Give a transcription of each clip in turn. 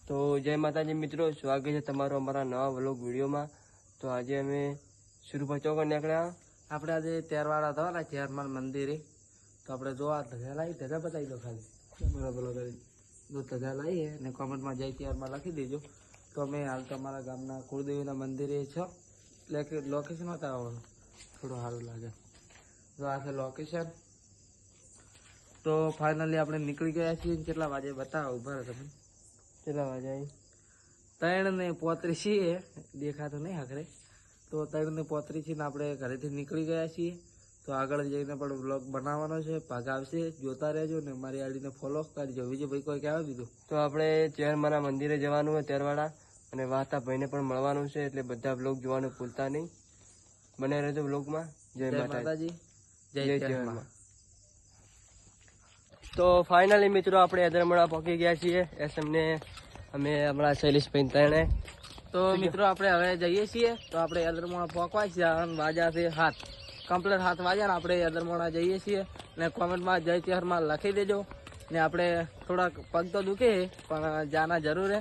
તો જય માતાજી મિત્રો, સ્વાગત છે તમારો અમારા નવા વ્લોગ વિડીયોમાં। તો આજે અમે સુરપા ચોક નીકળ્યા। આપણે આજે તેરવાડા હતા ને ચેરમાન મંદિરે, તો આપણે જોવા ધજા લાવી, ધજા બતાવી દો ખાલી બરાબર કરી જો ધજા લાવીએ ને કોમેન્ટમાં જય ત્યારમાં લખી દેજો। તો અમે હાલ તમારા ગામના કુળદેવીના મંદિરે છો, એટલે લોકેશન બતાવવાનું થોડું સારું લાગે। તો આ છે લોકેશન। તો ફાઇનલી આપણે નીકળી ગયા છીએ। કેટલા વાગે બતાવો ઉભા રહો તમે, કેટલા વાગે? 3:35 છીએ, દેખાતું નહીં આખરે। તો 3:35 છીએ ને આપણે ઘરેથી નીકળી ગયા છીએ। તો આગળ જઈને પણ વ્લોગ બનાવવાનો છે, ભાગ આવશે, જોતા રહેજો ને મારી આઈડીને ફોલો કરજો। વિજયભાઈ કોઈ કહેવા દીધું તો આપણે ચેરમાના મંદિરે જવાનું હોય તેરવાડા, અને વાતા ભાઈને પણ મળવાનું છે, એટલે બધા વ્લોગ જોવાનું ભૂલતા નહીં, બને રહેજો વ્લોગમાં। જય માતાજી, જય ચેરમા। તો ફાઇનલી મિત્રો આપણે યદરમણા પહોંચી ગયા છીએ। એસએમને અમે હમણાં શૈલેષભાઈ ત્રણે। તો મિત્રો આપણે હવે જઈએ છીએ। તો આપણે યદરમણા પહોંચવા છે, વાજા છે 7 કમ્પ્લીટ 7 વાગ્યા ને આપણે યદરમણા જઈએ છીએ। ને કોમેન્ટમાં જય ચેરમાં લખી દેજો ને આપણે થોડાક પગ તો દુખે પણ જાના જરૂર હે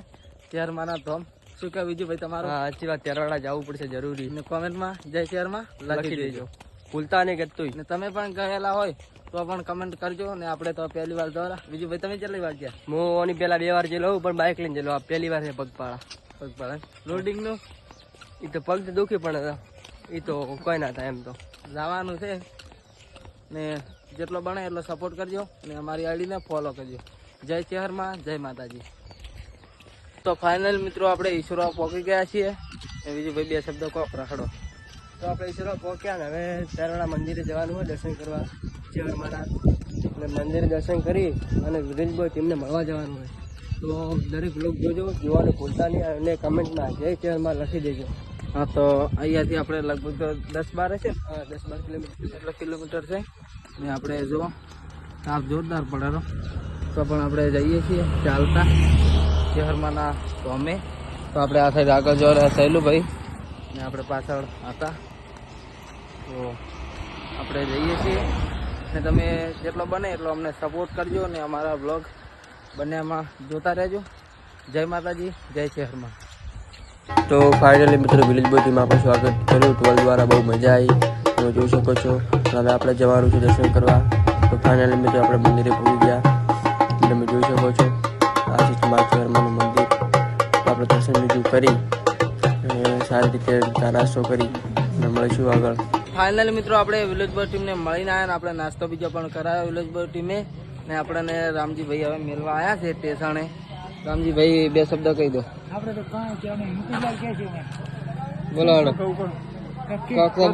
ચેરમાના ધોમ। શું કહે વિજયભાઈ તમારું? હા સાચી વાત, તેરવાડા જવું પડશે જરૂરી, ને કોમેન્ટમાં જય ચેરમાં લખી દેજો, ભૂલતા નહીં કરતું। ને તમે પણ ગયેલા હોય તો પણ કમેન્ટ કરજો ને આપણે તો પહેલી વાર દ્વારા। વિજયભાઈ તમે કેટલી વાર ગયા? હું ઓની પેલા 2 વાર જેલો, પણ બાઇક લઈને જેલો, આ પહેલી વાર છે પગપાળા લોડિંગ નું એ તો પગ તો દુખી, પણ એ તો કોઈ ના થાય, એમ તો જવાનું છે ને જેટલો બને એટલો સપોર્ટ કરજો ને અમારી આઈડીને ફોલો કરજો। જય ચેહરમાં, જય માતાજી। તો ફાઇનલ મિત્રો આપણે ઈશ્વરા પહોંચી ગયા છીએ। વિજયભાઈ 2 શબ્દ કહો રખડો। તો આપણે ઈશ્વરા પહોંચ્યા ને હવે તેરવાડા મંદિરે જવાનું હોય દર્શન કરવા ચેરમાના, એટલે મંદિરે દર્શન કરી અને વિરેશભાઈ તેમને મળવા જવાનું હોય। તો દરેક લોક જોજો, જોવાનું ભૂલતા નહીં, અને કમેન્ટમાં જય ચેરમાં લખી દેજો। હા, તો અહીંયાથી આપણે લગભગ 10-12 છે, 10-12 કિલોમીટર છે ને આપણે જો તાપ જોરદાર પડેલો, તો પણ આપણે જઈએ છીએ ચાલતા ચેહરમાંના ધોમે। તો આપણે આ સાઈડ આગળ જો સહેલુભાઈ ને આપણે પાછળ હતા, તો આપણે જઈએ છીએ ને તમે જેટલો બને એટલો અમને સપોર્ટ કરજો ને અમારા બ્લોગ બંનેમાં જોતા રહેજો। જય માતાજી, જય ચેહરમાં। તો ફાઇનલી મિત્રો વિલેજબોય ટીમ આપણે સ્વાગત કર્યું 12 દ્વારા, બહુ મજા આવી, તમે જોઈ શકો છો। હવે આપણે જવાનું છે દર્શન કરવા। તો ફાઇનલી મિત્રો આપણે મંદિરે પહોંચી ગયા, તમે જોઈ શકો છો આ છે તમારા ચેરમાનું મંદિર। તો આપણે દર્શન બીજું કરી સારી રીતે નાસ્તો કરી અને મળીશું આગળ। ફાઇનલી મિત્રો આપણે વિલેજબોય ટીમને મળીને આવ્યા ને આપણે નાસ્તો બીજો પણ કરાયો વિલેજબોય ટીમે ને આપણને રામજીભાઈ હવે મેળવા આવ્યા છે સ્ટેશને। રામજીભાઈ 2 શબ્દ કહી દો। આપણે તો કાંઈ છે નહીં, મુકુદાર કે છે બોલો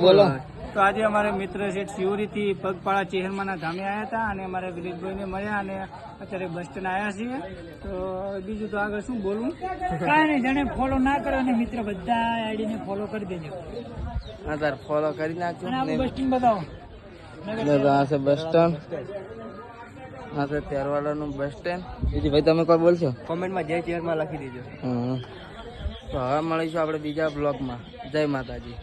બોલો। તો આજે અમારે મિત્ર શેઠ શિવરીથી પગપાળા ચેહરમાના ધામે આવ્યા હતા અને અમારે વિલેજભાઈને મળ્યા અને અત્યારે બસ સ્ટેન્ડ આવ્યા છીએ। તો બીજું તો આગળ શું બોલવું, કાંઈ નહીં, જેને ફોલો ના કરો અને મિત્ર બધા આઈડીને ફોલો કરી દેજો। હા તાર ફોલો કરી નાખજો। અને આપણું બસ સ્ટેન્ડ બતાવો। આ છે બસ સ્ટેન્ડ, આ છે તેરવાડાનું બસ સ્ટેન્ડ। બીજું ભાઈ તમે કોઈ બોલશો? કોમેન્ટમાં જય ચેરમાં લખી દેજો। તો હવે મળીશું આપણે બીજા બ્લોગમાં। જય માતાજી।